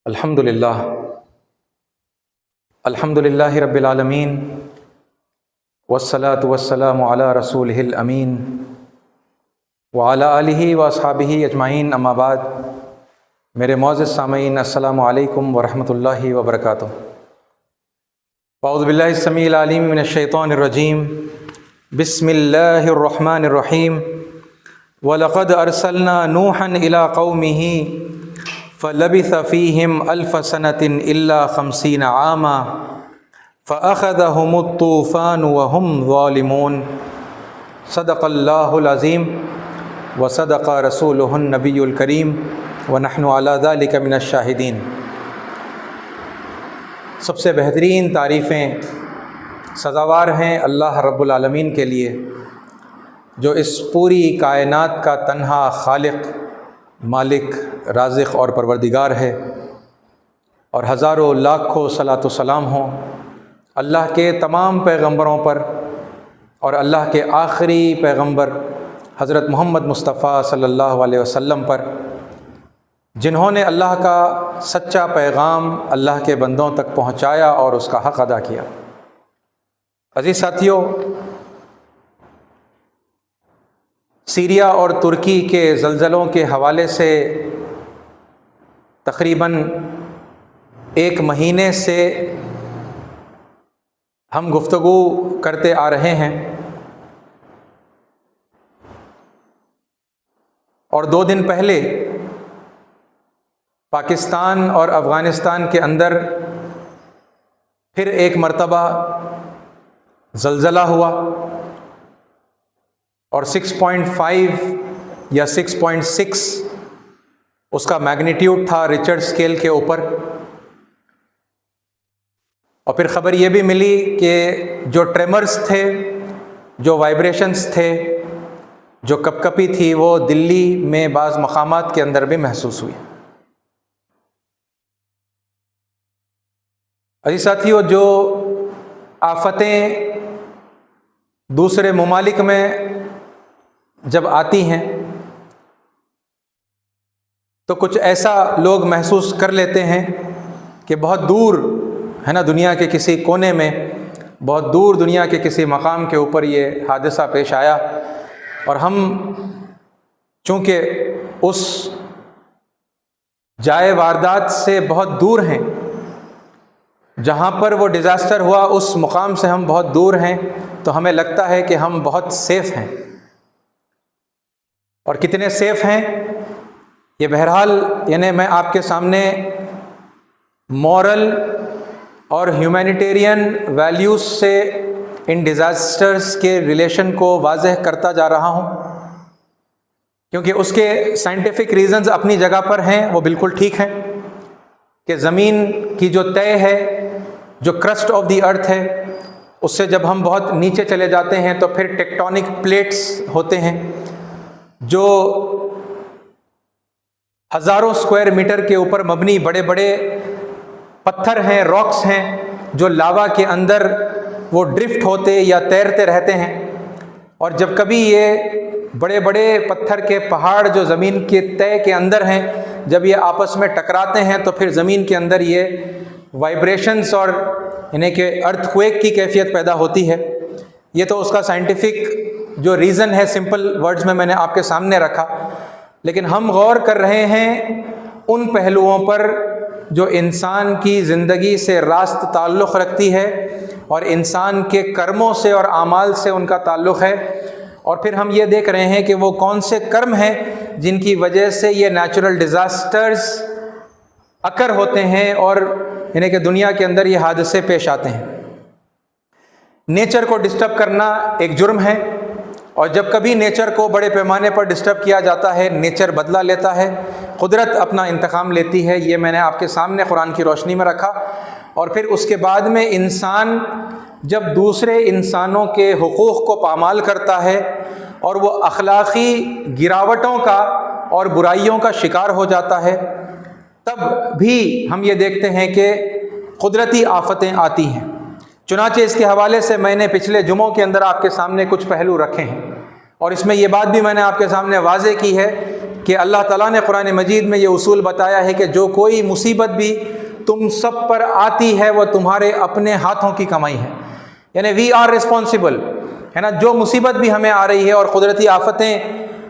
الحمدللہ رب العالمین والصلاة والسلام علی رسولہ الامین وعلی آلہ واصحابہ اجمعین، اما بعد۔ میرے معزز سامعین، السلام علیکم ورحمۃ اللہ وبرکاتہ۔ اعوذ باللہ السمیع العلیم من الشیطان الرجیم، بسم اللہ الرحمن الرحیم۔ وَلَقَدْ أَرْسَلْنَا نُوحًا إِلَىٰ قَوْمِهِ فَلَبِثَ فِيهِمْ أَلْفَ سَنَةٍ إِلَّا 50 عَامًا فَأَخَذَهُمُ الطُّوفَانُ وَهُمْ ظَالِمُونَ۔ صدق اللہ العظیم وصدق رسولہ النبی الکریم ونحن علی ذلک من الشاہدین۔ سب سے بہترین تعریفیں سزاوار ہیں اللہ رب العالمین کے لیے، جو اس پوری کائنات کا تنہا خالق، مالک، رازق اور پروردگار ہے، اور ہزاروں لاکھوں صلاۃ و سلام ہوں اللہ کے تمام پیغمبروں پر، اور اللہ کے آخری پیغمبر حضرت محمد مصطفیٰ صلی اللہ علیہ وسلم پر، جنہوں نے اللہ کا سچا پیغام اللہ کے بندوں تک پہنچایا اور اس کا حق ادا کیا۔ عزیز ساتھیوں، سیریا اور ترکی کے زلزلوں کے حوالے سے تقریباً 1 مہینے سے ہم گفتگو کرتے آ رہے ہیں، اور 2 دن پہلے پاکستان اور افغانستان کے اندر پھر ایک مرتبہ زلزلہ ہوا، اور 6.5 یا 6.6 اس کا میگنیٹیوڈ تھا رچرڈ اسکیل کے اوپر۔ اور پھر خبر یہ بھی ملی کہ جو ٹریمرز تھے، جو وائبریشنز تھے، جو کپکپی تھی، وہ دلی میں بعض مقامات کے اندر بھی محسوس ہوئی۔ عزیز ساتھیوں، جو آفتیں دوسرے ممالک میں جب آتی ہیں تو کچھ ایسا لوگ محسوس کر لیتے ہیں کہ بہت دور ہے نا، دنیا کے کسی کونے میں، بہت دور دنیا کے کسی مقام کے اوپر یہ حادثہ پیش آیا، اور ہم چونکہ اس جائے واردات سے بہت دور ہیں، جہاں پر وہ ڈیزاسٹر ہوا اس مقام سے ہم بہت دور ہیں، تو ہمیں لگتا ہے کہ ہم بہت سیف ہیں۔ اور کتنے سیف ہیں یہ بہرحال یعنی میں آپ کے سامنے مورل اور ہیومینیٹیرین ویلیوز سے ان ڈیزاسٹرز کے ریلیشن کو واضح کرتا جا رہا ہوں، کیونکہ اس کے سائنٹیفک ریزنز اپنی جگہ پر ہیں، وہ بالکل ٹھیک ہیں کہ زمین کی جو طے ہے، جو کرسٹ آف دی ارتھ ہے، اس سے جب ہم بہت نیچے چلے جاتے ہیں تو پھر ٹیکٹونک پلیٹس ہوتے ہیں، جو ہزاروں اسکوائر میٹر کے اوپر مبنی بڑے بڑے پتھر ہیں، راکس ہیں، جو لاوا کے اندر وہ ڈرفٹ ہوتے یا تیرتے رہتے ہیں، اور جب کبھی یہ بڑے بڑے پتھر کے پہاڑ جو زمین کے طے کے اندر ہیں، جب یہ آپس میں ٹکراتے ہیں تو پھر زمین کے اندر یہ وائبریشنز اور یعنی کہ ارتھ کویک کی کیفیت پیدا ہوتی ہے۔ یہ تو اس کا سائنٹیفک جو ریزن ہے سمپل ورڈز میں نے آپ کے سامنے رکھا، لیکن ہم غور کر رہے ہیں ان پہلوؤں پر جو انسان کی زندگی سے راست تعلق رکھتی ہے، اور انسان کے کرموں سے اور اعمال سے ان کا تعلق ہے، اور پھر ہم یہ دیکھ رہے ہیں کہ وہ کون سے کرم ہیں جن کی وجہ سے یہ نیچرل ڈیزاسٹرز اکر ہوتے ہیں، اور یعنی کہ دنیا کے اندر یہ حادثے پیش آتے ہیں۔ نیچر کو ڈسٹرب کرنا ایک جرم ہے، اور جب کبھی نیچر کو بڑے پیمانے پر ڈسٹرب کیا جاتا ہے، نیچر بدلہ لیتا ہے، قدرت اپنا انتقام لیتی ہے۔ یہ میں نے آپ کے سامنے قرآن کی روشنی میں رکھا، اور پھر اس کے بعد میں انسان جب دوسرے انسانوں کے حقوق کو پامال کرتا ہے اور وہ اخلاقی گراوٹوں کا اور برائیوں کا شکار ہو جاتا ہے، تب بھی ہم یہ دیکھتے ہیں کہ قدرتی آفتیں آتی ہیں۔ چنانچہ اس کے حوالے سے میں نے پچھلے جمعوں کے اندر آپ کے سامنے کچھ پہلو رکھے ہیں، اور اس میں یہ بات بھی میں نے آپ کے سامنے واضح کی ہے کہ اللہ تعالیٰ نے قرآن مجید میں یہ اصول بتایا ہے کہ جو کوئی مصیبت بھی تم سب پر آتی ہے وہ تمہارے اپنے ہاتھوں کی کمائی ہے، یعنی وی آر ریسپانسبل، ہے نا. جو مصیبت بھی ہمیں آ رہی ہے، اور قدرتی آفتیں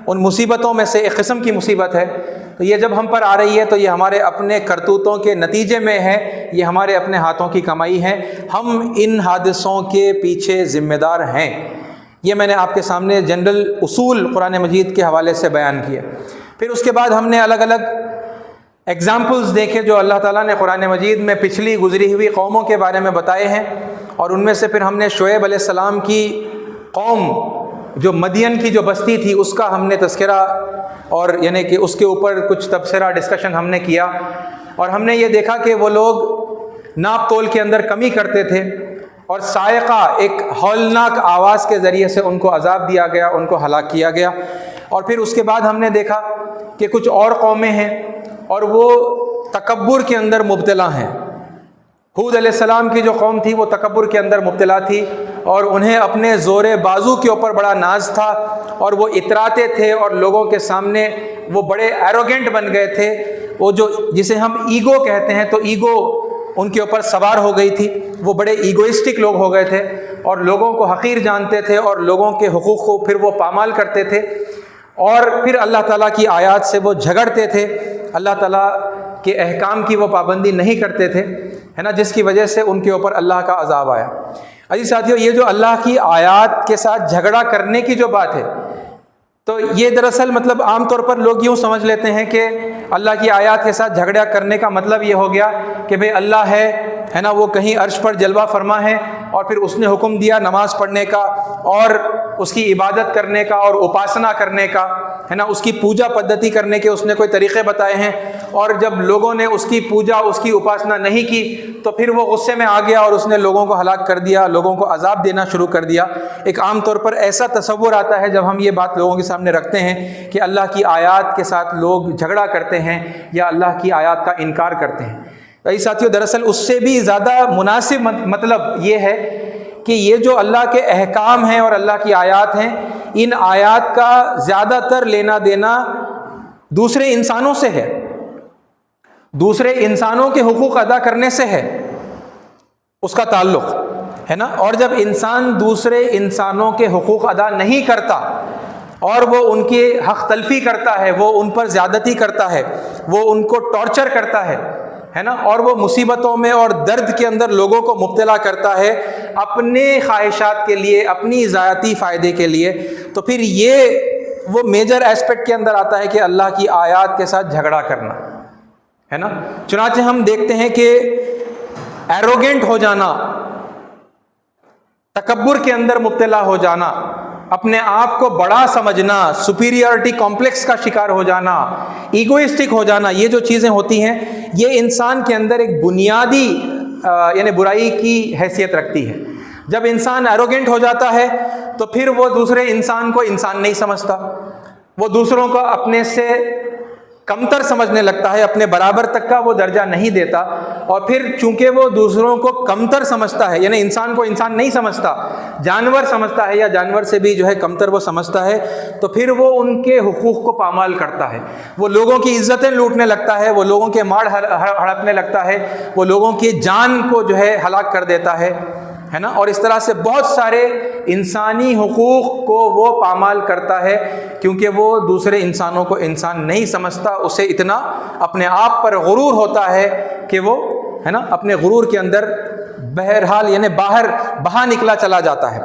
ان مصیبتوں میں سے ایک قسم کی مصیبت ہے، تو یہ جب ہم پر آ رہی ہے تو یہ ہمارے اپنے کرتوتوں کے نتیجے میں ہے، یہ ہمارے اپنے ہاتھوں کی کمائی ہے، ہم ان حادثوں کے پیچھے ذمہ دار ہیں. یہ میں نے آپ کے سامنے جنرل اصول قرآن مجید کے حوالے سے بیان کیے. پھر اس کے بعد ہم نے الگ الگ ایگزامپلز دیکھے جو اللہ تعالیٰ نے قرآن مجید میں پچھلی گزری ہوئی قوموں کے بارے میں بتائے ہیں، اور ان میں سے پھر ہم نے شعیب علیہ السلام کی قوم جو مدین کی جو بستی تھی اس کا ہم نے تذکرہ، اور یعنی کہ اس کے اوپر کچھ تبصرہ ڈسکشن ہم نے کیا، اور ہم نے یہ دیکھا کہ وہ لوگ ناپ تول کے اندر کمی کرتے تھے، اور صاعقہ ایک ہولناک آواز کے ذریعے سے ان کو عذاب دیا گیا، ان کو ہلاک کیا گیا. اور پھر اس کے بعد ہم نے دیکھا کہ کچھ اور قومیں ہیں اور وہ تکبر کے اندر مبتلا ہیں. ہود علیہ السلام کی جو قوم تھی وہ تکبر کے اندر مبتلا تھی، اور انہیں اپنے زور بازو کے اوپر بڑا ناز تھا، اور وہ اتراتے تھے اور لوگوں کے سامنے وہ بڑے ایروگنٹ بن گئے تھے. وہ جو جسے ہم ایگو کہتے ہیں، تو ایگو ان کے اوپر سوار ہو گئی تھی، وہ بڑے ایگوئسٹک لوگ ہو گئے تھے، اور لوگوں کو حقیر جانتے تھے، اور لوگوں کے حقوق کو پھر وہ پامال کرتے تھے، اور پھر اللہ تعالیٰ کی آیات سے وہ جھگڑتے تھے، اللہ تعالیٰ کے احکام کی وہ پابندی نہیں کرتے تھے، ہے نا، جس کی وجہ سے ان کے اوپر اللہ کا عذاب آیا. عزیز ساتھیو، یہ جو اللہ کی آیات کے ساتھ جھگڑا کرنے کی جو بات ہے، تو یہ دراصل مطلب عام طور پر لوگ یوں سمجھ لیتے ہیں کہ اللہ کی آیات کے ساتھ جھگڑا کرنے کا مطلب یہ ہو گیا کہ بھئی اللہ ہے نا، وہ کہیں عرش پر جلوہ فرما ہے، اور پھر اس نے حکم دیا نماز پڑھنے کا اور اس کی عبادت کرنے کا اور اپاسنا کرنے کا، ہے نا، اس کی پوجا پدھتی کرنے کے اس نے کوئی طریقے بتائے ہیں، اور جب لوگوں نے اس کی پوجا اس کی اپاسنا نہیں کی تو پھر وہ غصے میں آ گیا اور اس نے لوگوں کو ہلاک کر دیا، لوگوں کو عذاب دینا شروع کر دیا. ایک عام طور پر ایسا تصور آتا ہے جب ہم یہ بات لوگوں کے سامنے رکھتے ہیں کہ اللہ کی آیات کے ساتھ لوگ جھگڑا کرتے ہیں یا اللہ کی آیات کا انکار کرتے ہیں. تو ساتھیو، دراصل اس سے بھی زیادہ مناسب مطلب یہ ہے کہ یہ جو اللہ کے احکام ہیں اور اللہ کی آیات ہیں، ان آیات کا زیادہ تر لینا دینا دوسرے انسانوں سے ہے، دوسرے انسانوں کے حقوق ادا کرنے سے ہے اس کا تعلق، ہے نا. اور جب انسان دوسرے انسانوں کے حقوق ادا نہیں کرتا اور وہ ان کی حق تلفی کرتا ہے، وہ ان پر زیادتی کرتا ہے، وہ ان کو ٹارچر کرتا ہے نا، اور وہ مصیبتوں میں اور درد کے اندر لوگوں کو مبتلا کرتا ہے اپنے خواہشات کے لیے، اپنی ذاتی فائدے کے لیے، تو پھر یہ وہ میجر ایسپیکٹ کے اندر آتا ہے کہ اللہ کی آیات کے ساتھ جھگڑا کرنا، ہے نا. چنانچہ ہم دیکھتے ہیں کہ ایروگنٹ ہو جانا، تکبر کے اندر مبتلا ہو جانا، اپنے آپ کو بڑا سمجھنا، سپیریورٹی کمپلیکس کا شکار ہو جانا، ایگوئسٹک ہو جانا، یہ جو چیزیں ہوتی ہیں یہ انسان کے اندر ایک بنیادی یعنی برائی کی حیثیت رکھتی ہے. جب انسان ایروگنٹ ہو جاتا ہے تو پھر وہ دوسرے انسان کو انسان نہیں سمجھتا، وہ دوسروں کو اپنے سے کمتر سمجھنے لگتا ہے، اپنے برابر تک کا وہ درجہ نہیں دیتا، اور پھر چونکہ وہ دوسروں کو کمتر سمجھتا ہے، یعنی انسان کو انسان نہیں سمجھتا، جانور سمجھتا ہے یا جانور سے بھی جو ہے کمتر وہ سمجھتا ہے، تو پھر وہ ان کے حقوق کو پامال کرتا ہے، وہ لوگوں کی عزتیں لوٹنے لگتا ہے، وہ لوگوں کے ماڑ ہڑپنے لگتا ہے، وہ لوگوں کی جان کو جو ہے ہلاک کر دیتا ہے نا. اور اس طرح سے بہت سارے انسانی حقوق کو وہ پامال کرتا ہے، کیونکہ وہ دوسرے انسانوں کو انسان نہیں سمجھتا، اسے اتنا اپنے آپ پر غرور ہوتا ہے کہ وہ ہے نا اپنے غرور کے اندر بہرحال یعنی باہر بہا نکلا چلا جاتا ہے.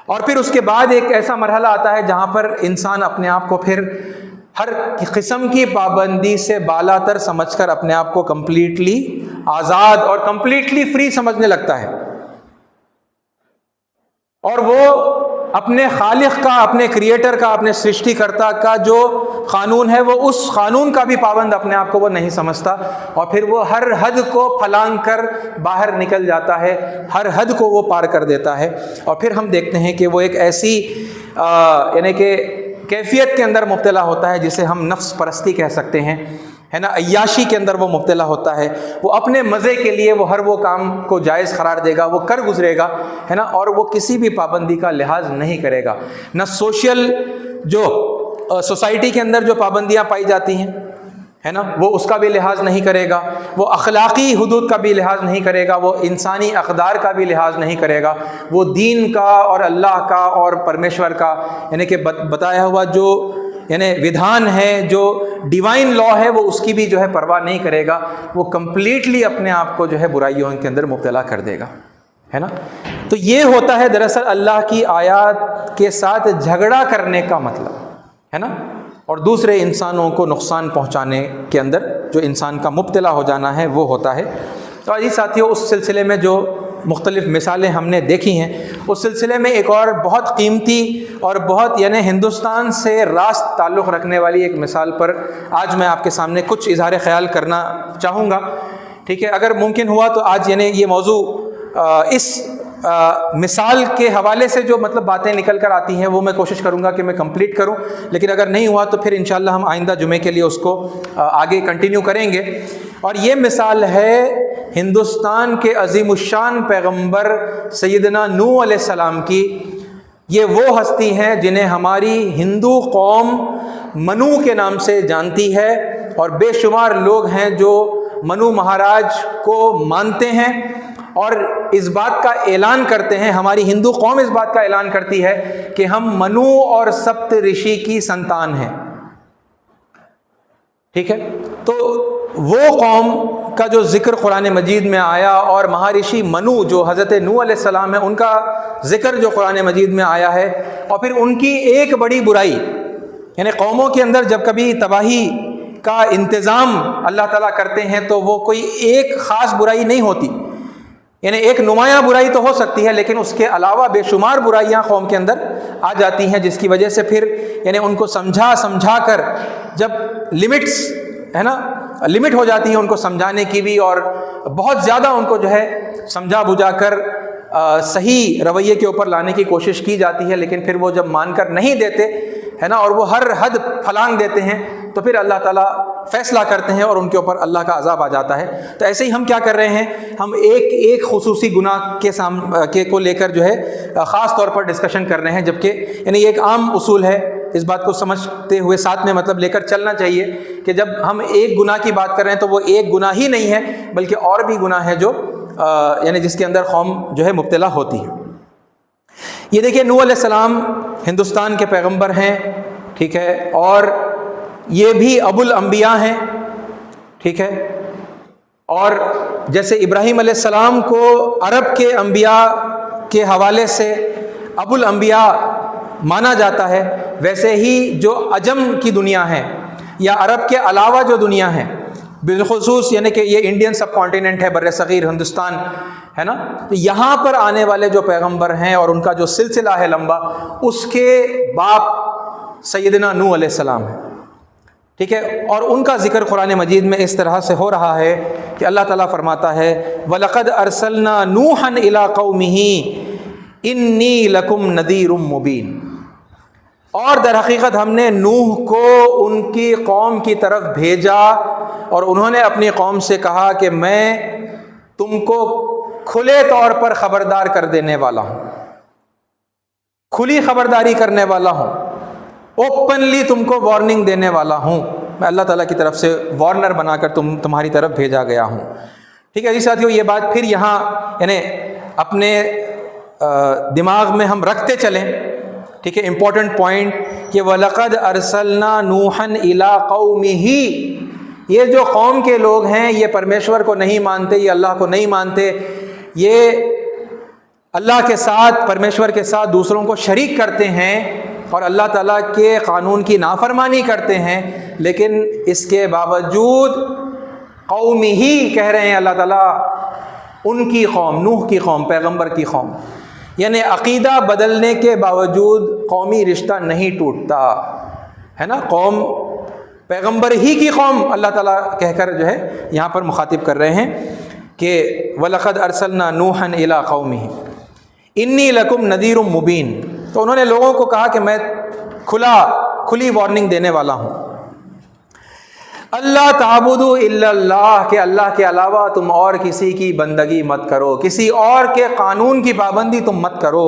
اور پھر اس کے بعد ایک ایسا مرحلہ آتا ہے جہاں پر انسان اپنے آپ کو پھر ہر قسم کی پابندی سے بالا تر سمجھ کر اپنے آپ کو کمپلیٹلی آزاد اور کمپلیٹلی فری سمجھنے لگتا ہے، اور وہ اپنے خالق کا، اپنے کریٹر کا، اپنے سرشٹی کرتا کا جو قانون ہے وہ اس قانون کا بھی پابند اپنے آپ کو وہ نہیں سمجھتا، اور پھر وہ ہر حد کو پھلانگ کر باہر نکل جاتا ہے، ہر حد کو وہ پار کر دیتا ہے. اور پھر ہم دیکھتے ہیں کہ وہ ایک ایسی یعنی کہ کیفیت کے اندر مبتلا ہوتا ہے جسے ہم نفس پرستی کہہ سکتے ہیں، ہے نا، عیاشی کے اندر وہ مبتلا ہوتا ہے. وہ اپنے مزے کے لیے وہ ہر وہ کام کو جائز قرار دے گا، وہ کر گزرے گا، ہے نا، اور وہ کسی بھی پابندی کا لحاظ نہیں کرے گا، نہ سوشل جو سوسائٹی کے اندر جو پابندیاں پائی جاتی ہیں ہے نا، وہ اس کا بھی لحاظ نہیں کرے گا، وہ اخلاقی حدود کا بھی لحاظ نہیں کرے گا، وہ انسانی اقدار کا بھی لحاظ نہیں کرے گا، وہ دین کا اور اللہ کا اور پرمیشور کا یعنی کہ بتایا ہوا جو یعنی ودھان ہے، جو ڈیوائن لا ہے، وہ اس کی بھی جو ہے پرواہ نہیں کرے گا، وہ کمپلیٹلی اپنے آپ کو جو ہے برائیوں کے اندر مبتلا کر دے گا، ہے نا۔ تو یہ ہوتا ہے دراصل اللہ کی آیات کے ساتھ جھگڑا کرنے کا مطلب، ہے نا، اور دوسرے انسانوں کو نقصان پہنچانے کے اندر جو انسان کا مبتلا ہو جانا ہے وہ ہوتا ہے۔ تو عزیز ساتھیوں، اس سلسلے میں جو مختلف مثالیں ہم نے دیکھی ہیں، اس سلسلے میں ایک اور بہت قیمتی اور بہت یعنی ہندوستان سے راست تعلق رکھنے والی ایک مثال پر آج میں آپ کے سامنے کچھ اظہار خیال کرنا چاہوں گا، ٹھیک ہے۔ اگر ممکن ہوا تو آج یعنی یہ موضوع اس مثال کے حوالے سے جو مطلب باتیں نکل کر آتی ہیں وہ میں کوشش کروں گا کہ میں کمپلیٹ کروں، لیکن اگر نہیں ہوا تو پھر انشاءاللہ ہم آئندہ جمعے کے لیے اس کو آگے کنٹینیو کریں گے۔ اور یہ مثال ہے ہندوستان کے عظیم الشان پیغمبر سیدنا نوح علیہ السلام کی۔ یہ وہ ہستی ہیں جنہیں ہماری ہندو قوم منو کے نام سے جانتی ہے، اور بے شمار لوگ ہیں جو منو مہاراج کو مانتے ہیں اور اس بات کا اعلان کرتے ہیں، ہماری ہندو قوم اس بات کا اعلان کرتی ہے کہ ہم منو اور سپت رشی کی سنتان ہیں، ٹھیک ہے۔ تو وہ قوم کا جو ذکر قرآن مجید میں آیا، اور مہارشی منو جو حضرت نوح علیہ السلام ہے ان کا ذکر جو قرآن مجید میں آیا ہے، اور پھر ان کی ایک بڑی برائی، یعنی قوموں کے اندر جب کبھی تباہی کا انتظام اللہ تعالیٰ کرتے ہیں تو وہ کوئی ایک خاص برائی نہیں ہوتی، یعنی ایک نمایاں برائی تو ہو سکتی ہے لیکن اس کے علاوہ بے شمار برائیاں قوم کے اندر آ جاتی ہیں، جس کی وجہ سے پھر یعنی ان کو سمجھا کر جب لمٹس ہے نا، لمٹ ہو جاتی ہے ان کو سمجھانے کی بھی، اور بہت زیادہ ان کو جو ہے سمجھا بجھا کر صحیح رویے کے اوپر لانے کی کوشش کی جاتی ہے، لیکن پھر وہ جب مان کر نہیں دیتے ہے نا، اور وہ ہر حد پھلانگ دیتے ہیں، تو پھر اللہ تعالیٰ فیصلہ کرتے ہیں اور ان کے اوپر اللہ کا عذاب آ جاتا ہے۔ تو ایسے ہی ہم کیا کر رہے ہیں، ہم ایک خصوصی گناہ کے کو لے کر جو ہے خاص طور پر ڈسکشن کر رہے ہیں، جبکہ یعنی یہ ایک عام اصول ہے، اس بات کو سمجھتے ہوئے ساتھ میں مطلب لے کر چلنا چاہیے کہ جب ہم ایک گناہ کی بات کر رہے ہیں تو وہ ایک گناہ ہی نہیں ہے بلکہ اور بھی گناہ ہے جو یعنی جس کے اندر قوم جو ہے مبتلا ہوتی ہے۔ یہ دیکھیے نوح علیہ السلام ہندوستان کے پیغمبر ہیں، ٹھیک ہے، اور یہ بھی ابو الانبیاء ہیں، ٹھیک ہے، اور جیسے ابراہیم علیہ السلام کو عرب کے انبیاء کے حوالے سے ابو الانبیاء مانا جاتا ہے، ویسے ہی جو عجم کی دنیا ہے یا عرب کے علاوہ جو دنیا ہے، بالخصوص یعنی کہ یہ انڈین سب کانٹیننٹ ہے، بر صغیر ہندوستان ہے نا، تو یہاں پر آنے والے جو پیغمبر ہیں اور ان کا جو سلسلہ ہے لمبا، اس کے باپ سیدنا نوح علیہ السلام ہے، ٹھیک ہے، اور ان کا ذکر قرآن مجید میں اس طرح سے ہو رہا ہے کہ اللہ تعالیٰ فرماتا ہے وَلَقَدْ أَرْسَلْنَا نُوحًا إِلَىٰ قَوْمِهِ إِنِّي لَكُمْ نَذِيرٌ مُّبِينٌ، اور در حقیقت ہم نے نوح کو ان کی قوم کی طرف بھیجا اور انہوں نے اپنی قوم سے کہا کہ میں تم کو کھلے طور پر خبردار کر دینے والا ہوں، کھلی خبرداری کرنے والا ہوں، اوپنلی تم کو وارننگ دینے والا ہوں، میں اللہ تعالیٰ کی طرف سے وارنر بنا کر تمہاری طرف بھیجا گیا ہوں، ٹھیک ہے جی ساتھیوں۔ یہ بات پھر یہاں یعنی اپنے دماغ میں ہم رکھتے چلیں، ٹھیک ہے، امپورٹنٹ پوائنٹ کہ وَلَقَدْ أَرْسَلْنَا نُوحًا إِلَىٰ قَوْمِهِ، یہ جو قوم کے لوگ ہیں یہ پرمیشور کو نہیں مانتے، یہ اللہ کو نہیں مانتے، یہ اللہ کے ساتھ پرمیشور کے ساتھ دوسروں کو شریک کرتے ہیں اور اللہ تعالیٰ کے قانون کی نافرمانی کرتے ہیں، لیکن اس کے باوجود قومِهِ کہہ رہے ہیں اللہ تعالیٰ، ان کی قوم، نوح کی قوم، پیغمبر کی قوم، یعنی عقیدہ بدلنے کے باوجود قومی رشتہ نہیں ٹوٹتا ہے نا، قوم پیغمبر ہی کی قوم اللہ تعالیٰ کہہ کر جو ہے یہاں پر مخاطب کر رہے ہیں کہ وَلَقَدْ أَرْسَلْنَا نُوحًا إِلَىٰ قَوْمِهِ إِنِّي لَكُمْ نَذِيرٌ مُّبِينٌ، تو انہوں نے لوگوں کو کہا کہ میں کھلی وارننگ دینے والا ہوں، اللہ تعبدوا الا اللہ، کہ اللہ کے علاوہ تم اور کسی کی بندگی مت کرو، کسی اور کے قانون کی پابندی تم مت کرو،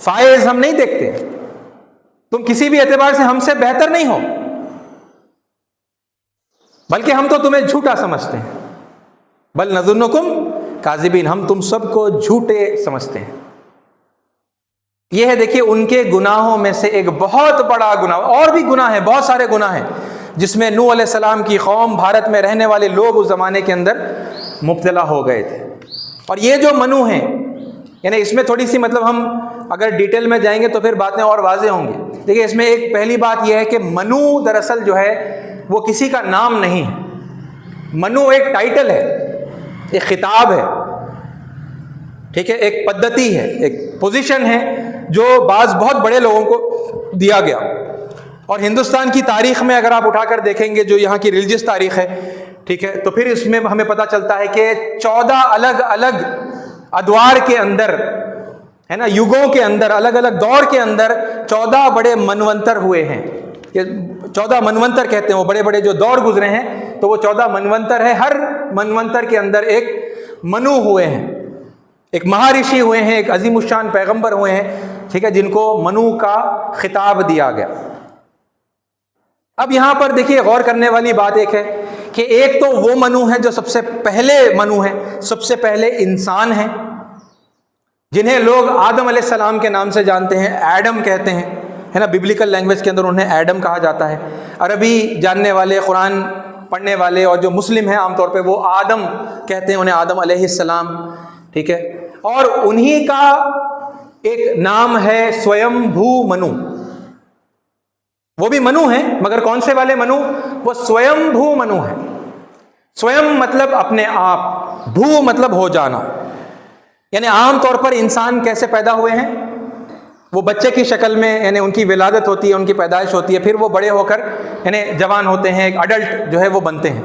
فائز ہم نہیں دیکھتے، تم کسی بھی اعتبار سے ہم سے بہتر نہیں ہو، بلکہ ہم تو تمہیں جھوٹا سمجھتے ہیں، بل نظنکم کاذبین، ہم تم سب کو جھوٹے سمجھتے ہیں۔ یہ ہے دیکھیے ان کے گناہوں میں سے ایک بہت بڑا گناہ، اور بھی گناہ ہیں، بہت سارے گناہ ہیں جس میں نوح علیہ السلام کی قوم، بھارت میں رہنے والے لوگ اس زمانے کے اندر مبتلا ہو گئے تھے۔ اور یہ جو منو ہیں، یعنی اس میں تھوڑی سی مطلب ہم اگر ڈیٹیل میں جائیں گے تو پھر باتیں اور واضح ہوں گی۔ دیکھیے اس میں ایک پہلی بات یہ ہے کہ منو دراصل جو ہے وہ کسی کا نام نہیں ہے، منو ایک ٹائٹل ہے، ایک خطاب ہے، ٹھیک ہے، ایک پدھتی ہے، ایک پوزیشن ہے جو بعض بہت بڑے لوگوں کو دیا گیا۔ اور ہندوستان کی تاریخ میں اگر آپ اٹھا کر دیکھیں گے جو یہاں کی ریلیجس تاریخ ہے، ٹھیک ہے، تو پھر اس میں ہمیں پتہ چلتا ہے کہ 14 الگ الگ ادوار کے اندر، ہے نا، یگوں کے اندر، الگ الگ دور کے اندر 14 بڑے منونتر ہوئے ہیں۔ یہ 14 منونتر کہتے ہیں، وہ بڑے بڑے جو دور گزرے ہیں تو وہ 14 منونتر ہے۔ ہر منونتر کے اندر ایک منو ہوئے ہیں، ایک مہارشی ہوئے ہیں، ایک عظیم الشان پیغمبر ہوئے ہیں، ٹھیک ہے، جن کو منو کا خطاب دیا گیا۔ اب یہاں پر دیکھیے غور کرنے والی بات ایک ہے کہ ایک تو وہ منو ہے جو سب سے پہلے منو ہے، سب سے پہلے انسان ہیں، جنہیں لوگ آدم علیہ السلام کے نام سے جانتے ہیں، ایڈم کہتے ہیں، ہے نا، ببلیکل لینگویج کے اندر انہیں ایڈم کہا جاتا ہے۔ عربی جاننے والے، قرآن پڑھنے والے اور جو مسلم ہیں عام طور پہ وہ آدم کہتے ہیں انہیں، آدم علیہ السلام، ٹھیک ہے۔ اور انہی کا ایک نام ہے سویم بھو منو، وہ بھی منو ہیں مگر کون سے والے منو؟ وہ سویم بھو منو ہے۔ سویم مطلب اپنے آپ، بھو مطلب ہو جانا، یعنی عام طور پر انسان کیسے پیدا ہوئے ہیں؟ وہ بچے کی شکل میں، یعنی ان کی ولادت ہوتی ہے، ان کی پیدائش ہوتی ہے، پھر وہ بڑے ہو کر یعنی جوان ہوتے ہیں، ایک اڈلٹ جو ہے وہ بنتے ہیں۔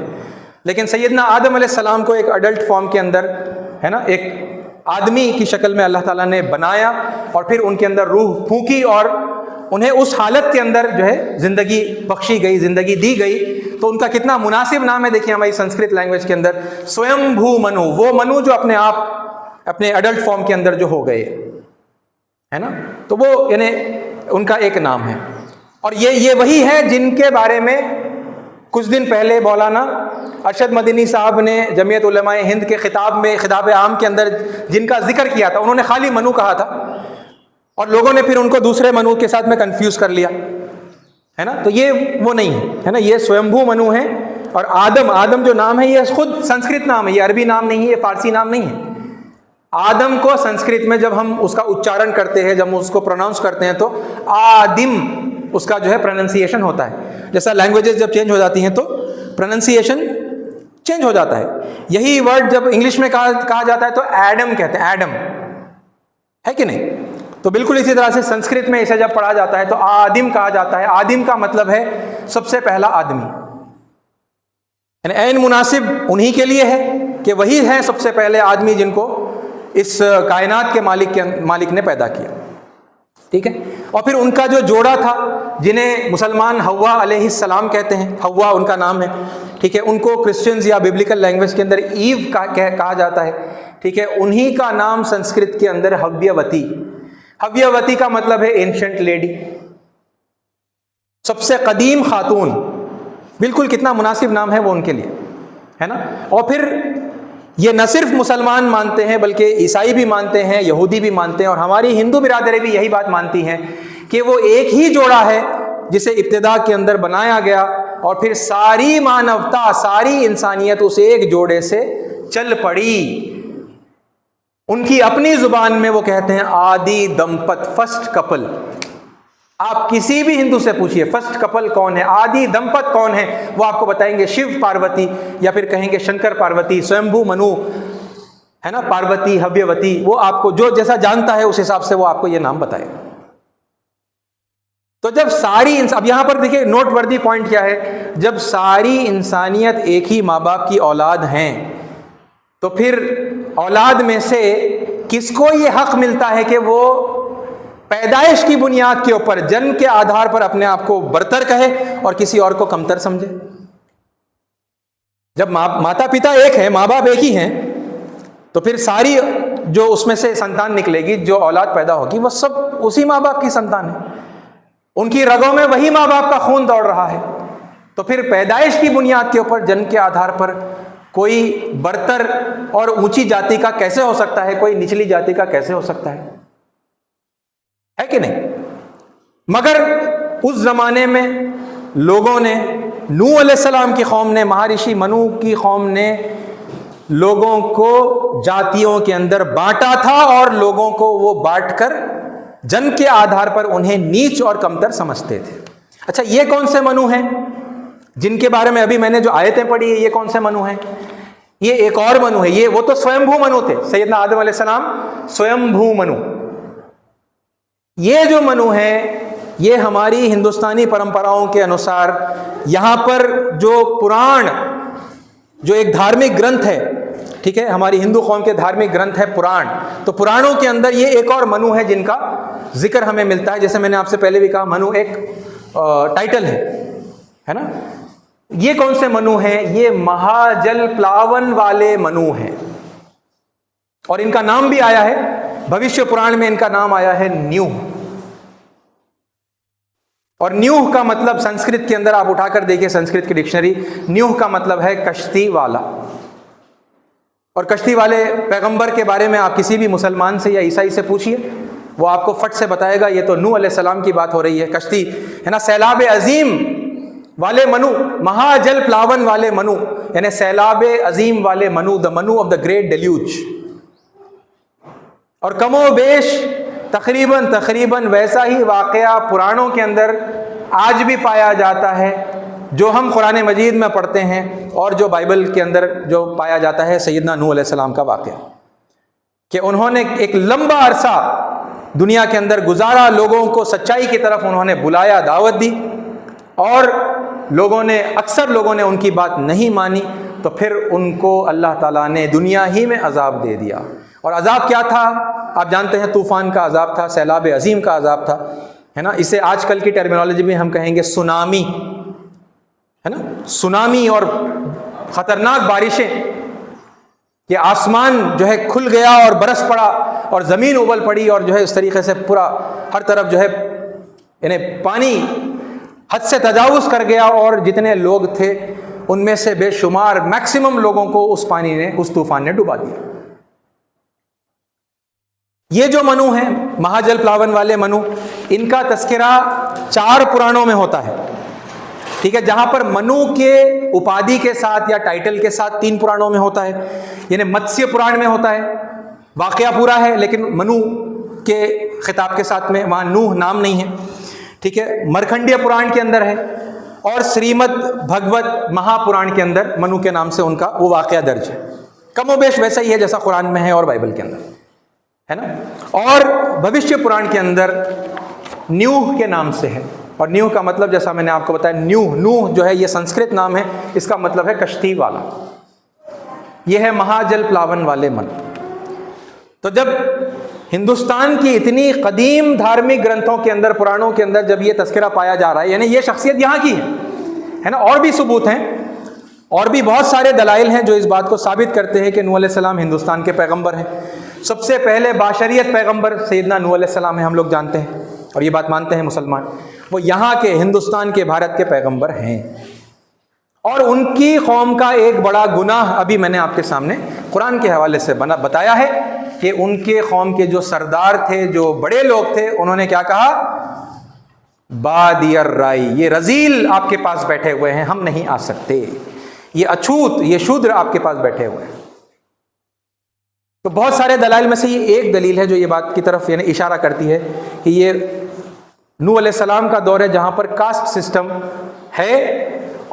لیکن سیدنا آدم علیہ السلام کو ایک اڈلٹ فارم کے اندر، ہے نا، ایک آدمی کی شکل میں اللہ تعالیٰ نے بنایا اور پھر ان کے اندر روح پھونکی اور انہیں اس حالت کے اندر جو ہے زندگی بخشی گئی، زندگی دی گئی۔ تو ان کا کتنا مناسب نام ہے دیکھیے ہماری سنسکرت لینگویج کے اندر، سویم بھو منو، وہ منو جو اپنے آپ اپنے اڈلٹ فارم کے اندر جو ہو گئے، ہے نا، تو وہ یعنی ان کا ایک نام ہے۔ اور یہ وہی ہے جن کے بارے میں کچھ دن پہلے مولانا ارشد مدنی صاحب نے جمعیت علماء ہند کے خطاب میں، خطاب عام کے اندر جن کا ذکر کیا تھا، انہوں نے خالی منو کہا تھا اور لوگوں نے پھر ان کو دوسرے منو کے ساتھ میں کنفیوز کر لیا، ہے نا۔ تو یہ وہ نہیں ہے نا، یہ سویمبھو منو ہے۔ اور آدم جو نام ہے یہ خود سنسکرت نام ہے، یہ عربی نام نہیں ہے، یہ فارسی نام نہیں ہے۔ آدم کو سنسکرت میں جب ہم اس کا اچارن کرتے ہیں، جب ہم اس کو پروناؤنس کرتے ہیں تو آدم اس کا جو ہے پروننسیشن ہوتا ہے۔ جیسا لینگویجز جب چینج ہو جاتی ہیں تو پروننسیشن چینج ہو جاتا ہے۔ یہی ورڈ جب انگلش میں کہا جاتا ہے تو ایڈم کہتے ہیں، ایڈم، ہے کہ نہیں؟ تو بالکل اسی طرح سے سنسکرت میں اسے جب پڑھا جاتا ہے تو آدم کہا جاتا ہے۔ آدم کا مطلب ہے سب سے پہلا آدمی، یعنی عین مناسب انہی کے لیے ہے کہ وہی ہے سب سے پہلے آدمی جن کو اس کائنات کے مالک نے پیدا کیا، ٹھیک ہے۔ اور پھر ان کا جو جوڑا تھا جنہیں مسلمان حوا علیہ السلام کہتے ہیں، حوا ان کا نام ہے، ٹھیک ہے، ان کو کرسچنز یا ببلیکل لینگویج کے اندر ایو کہا جاتا ہے، ٹھیک ہے۔ انہی کا نام سنسکرت کے اندر حویوتی، حویوتی کا مطلب ہے اینشنٹ لیڈی، سب سے قدیم خاتون، بالکل کتنا مناسب نام ہے وہ ان کے لیے، ہے نا۔ اور پھر یہ نہ صرف مسلمان مانتے ہیں بلکہ عیسائی بھی مانتے ہیں، یہودی بھی مانتے ہیں، اور ہماری ہندو برادری بھی یہی بات مانتی ہیں کہ وہ ایک ہی جوڑا ہے جسے ابتدا کے اندر بنایا گیا اور پھر ساری مانوتا، ساری انسانیت اس ایک جوڑے سے چل پڑی۔ ان کی اپنی زبان میں وہ کہتے ہیں آدی دمپت، فرسٹ کپل۔ آپ کسی بھی ہندو سے پوچھئے فرسٹ کپل کون ہے، آدی دمپت کون ہے، وہ آپ کو بتائیں گے شیو پاروتی، یا پھر کہیں گے شنکر پاروتی، سویمبھو منو، ہے نا، پاروتی، حویوتی، وہ آپ کو جو جیسا جانتا ہے اس حساب سے وہ آپ کو یہ نام بتائے گا۔ تو جب ساری اب یہاں پر دیکھیں نوٹ وردی پوائنٹ کیا ہے، جب ساری انسانیت ایک ہی ماں باپ کی اولاد ہیں تو پھر اولاد میں سے کس کو یہ حق ملتا ہے کہ وہ پیدائش کی بنیاد کے اوپر، جنم کے آدھار پر اپنے آپ کو برتر کہے اور کسی اور کو کمتر سمجھے؟ جب ماتا پتا ایک ہے، ماں باپ ایک ہی ہیں، تو پھر ساری جو اس میں سے سنتان نکلے گی، جو اولاد پیدا ہوگی، وہ سب اسی ماں باپ کی سنتان ہے، ان کی رگوں میں وہی ماں باپ کا خون دوڑ رہا ہے۔ تو پھر پیدائش کی بنیاد کے اوپر، جنم کے آدھار پر کوئی برتر اور اونچی جاتی کا کیسے ہو سکتا ہے، کوئی نچلی جاتی کا کیسے ہو سکتا ہے کہ نہیں؟ مگر اس زمانے میں لوگوں نے، نوح علیہ السلام کی قوم نے، مہارشی منو کی قوم نے لوگوں کو جاتیوں کے اندر بانٹا تھا، اور لوگوں کو وہ بانٹ کر جنم کے آدھار پر انہیں نیچ اور کمتر سمجھتے تھے۔ اچھا، یہ کون سے منو ہیں جن کے بارے میں ابھی میں نے جو آیتیں پڑھی ہیں، یہ کون سے منو ہیں؟ یہ ایک اور منو ہے، یہ وہ تو سوئمبھو منو تھے، سیدنا آدم علیہ السلام سوئمبھو منو۔ یہ جو منو ہے، یہ ہماری ہندوستانی پرمپراؤں کے انوسار یہاں پر جو پران، جو ایک دھارمک گرنتھ ہے، ٹھیک ہے، ہماری ہندو قوم کے دھارمک گرنتھ ہے پران، تو پرانوں کے اندر یہ ایک اور منو ہے جن کا ذکر ہمیں ملتا ہے۔ جیسے میں نے آپ سے پہلے بھی کہا، منو ایک ٹائٹل ہے نا۔ یہ کون سے منو ہیں؟ یہ مہاجل پلاون والے منو ہیں، اور ان کا نام بھی آیا ہے بھوشیہ پران میں، ان کا نام آیا ہے نیوہ۔ اور نیوہ کا مطلب سنسکرت کے اندر آپ اٹھا کر دیکھیں سنسکرت کی ڈکشنری، نیوہ کا مطلب ہے کشتی والا۔ اور کشتی والے پیغمبر کے بارے میں آپ کسی بھی مسلمان سے یا عیسائی سے پوچھئے، وہ آپ کو فٹ سے بتائے گا یہ تو نوح علیہ السلام کی بات ہو رہی ہے، کشتی ہے نا، سیلاب عظیم والے منو، مہاجل پلاون والے منو، یعنی سیلاب عظیم والے منو، دا منو آف دا گریٹ ڈیلیوج۔ اور کم و بیش تقریباً ویسا ہی واقعہ پرانوں کے اندر آج بھی پایا جاتا ہے جو ہم قرآن مجید میں پڑھتے ہیں، اور جو بائبل کے اندر جو پایا جاتا ہے سیدنا نوح علیہ السلام کا واقعہ، کہ انہوں نے ایک لمبا عرصہ دنیا کے اندر گزارا، لوگوں کو سچائی کی طرف انہوں نے بلایا، دعوت دی، اور اکثر لوگوں نے ان کی بات نہیں مانی، تو پھر ان کو اللہ تعالیٰ نے دنیا ہی میں عذاب دے دیا۔ اور عذاب کیا تھا؟ آپ جانتے ہیں، طوفان کا عذاب تھا، سیلاب عظیم کا عذاب تھا، ہے نا۔ اسے آج کل کی ٹرمینالوجی میں ہم کہیں گے سونامی، ہے نا، سونامی اور خطرناک بارشیں، کہ آسمان جو ہے کھل گیا اور برس پڑا، اور زمین ابل پڑی، اور جو ہے اس طریقے سے پورا ہر طرف جو ہے یعنی پانی حد سے تجاوز کر گیا، اور جتنے لوگ تھے ان میں سے بے شمار میکسیمم لوگوں کو اس پانی نے، اس طوفان نے ڈبا دیا۔ یہ جو منو ہیں مہاجل پلاون والے منو، ان کا تذکرہ 4 پرانوں میں ہوتا ہے، ٹھیک ہے، جہاں پر منو کے اپادھی کے ساتھ یا ٹائٹل کے ساتھ 3 پرانوں میں ہوتا ہے، یعنی متسیہ پران میں ہوتا ہے، واقعہ پورا ہے لیکن منو کے خطاب کے ساتھ میں، وہاں نوح نام نہیں ہے، ٹھیک ہے، مرکنڈیہ پران کے اندر ہے، اور سریمد بھگوت مہا پران کے اندر منو کے نام سے ان کا وہ واقعہ درج ہے۔ کم و بیش ویسا ہی ہے جیسا قرآن میں ہے اور بائبل کے اندر ہے نا۔ اور بھوشیہ پران کے اندر نیوح کے نام سے ہے، اور نیوح کا مطلب جیسا میں نے آپ کو بتایا، نوح جو ہے یہ سنسکرت نام ہے، اس کا مطلب ہے کشتی والا۔ یہ ہے مہاجل پلاون والے من۔ تو جب ہندوستان کی اتنی قدیم دھارمک گرنتھوں کے اندر، پرانوں کے اندر جب یہ تذکرہ پایا جا رہا ہے، یعنی یہ شخصیت یہاں کی ہے نا، اور بھی ثبوت ہیں، اور بھی بہت سارے دلائل ہیں جو اس بات کو ثابت کرتے ہیں کہ نوح علیہ السلام ہندوستان کے پیغمبر ہیں۔ سب سے پہلے باشریت پیغمبر سیدنا نوح علیہ السلام ہیں، ہم لوگ جانتے ہیں اور یہ بات مانتے ہیں مسلمان، وہ یہاں کے ہندوستان کے، بھارت کے پیغمبر ہیں۔ اور ان کی قوم کا ایک بڑا گناہ ابھی میں نے آپ کے سامنے قرآن کے حوالے سے بتایا ہے، کہ ان کے قوم کے جو سردار تھے، جو بڑے لوگ تھے، انہوں نے کیا کہا؟ بادی الرائی، یہ رذیل آپ کے پاس بیٹھے ہوئے ہیں، ہم نہیں آ سکتے، یہ اچھوت، یہ شودر آپ کے پاس بیٹھے ہوئے ہیں۔ تو بہت سارے دلائل میں سے یہ ایک دلیل ہے جو یہ بات کی طرف یعنی اشارہ کرتی ہے کہ یہ نوح علیہ السلام کا دور ہے جہاں پر کاسٹ سسٹم ہے،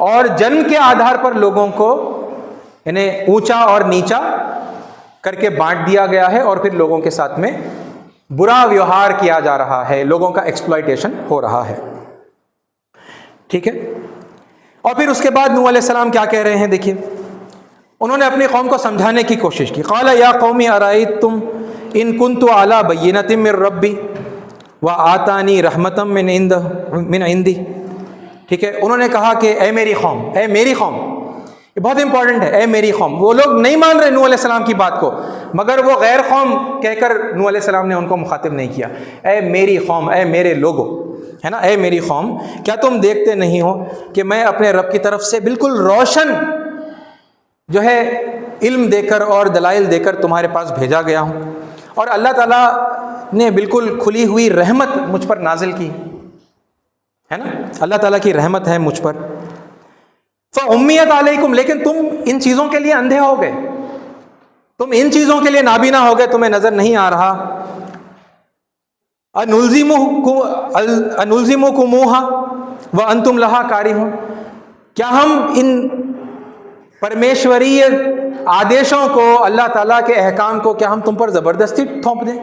اور جنم کے آدھار پر لوگوں کو یعنی اونچا اور نیچا کر کے بانٹ دیا گیا ہے، اور پھر لوگوں کے ساتھ میں برا ویوہار کیا جا رہا ہے، لوگوں کا ایکسپلائٹیشن ہو رہا ہے، ٹھیک ہے۔ اور پھر اس کے بعد نوح علیہ السلام کیا کہہ رہے ہیں، دیکھیے، انہوں نے اپنی قوم کو سمجھانے کی کوشش کی۔ قال یا قوم ارائیتم ان کنت علی بینۃ من ربی وآتانی رحمۃ من عندی، ٹھیک ہے۔ انہوں نے کہا کہ اے میری قوم، یہ بہت امپورٹنٹ ہے. اے میری قوم، وہ لوگ نہیں مان رہے نوح علیہ السلام کی بات کو، مگر وہ غیر قوم کہہ کر نوح علیہ السلام نے ان کو مخاطب نہیں کیا. اے میری قوم، اے میرے لوگوں، ہے نا، اے میری قوم، کیا تم دیکھتے نہیں ہو کہ میں اپنے رب کی طرف سے بالکل روشن جو ہے علم دے کر اور دلائل دے کر تمہارے پاس بھیجا گیا ہوں، اور اللہ تعالیٰ نے بالکل کھلی ہوئی رحمت مجھ پر نازل کی ہے نا، اللہ تعالیٰ کی رحمت ہے مجھ پر. فَأُمِّيَتْ عَلَيْكُمْ، لیکن تم ان چیزوں کے لیے اندھے ہو گئے، تم ان چیزوں کے لیے نابینا ہو گئے، تمہیں نظر نہیں آ رہا. أَنُلْزِمُكُمُوهَا وَأَنْتُمْ لَهَا كَارِهُونَ، کیا ہم ان پرمیشوری آدیشوں کو، اللہ تعالیٰ کے احکام کو، کیا ہم تم پر زبردستی تھوپ دیں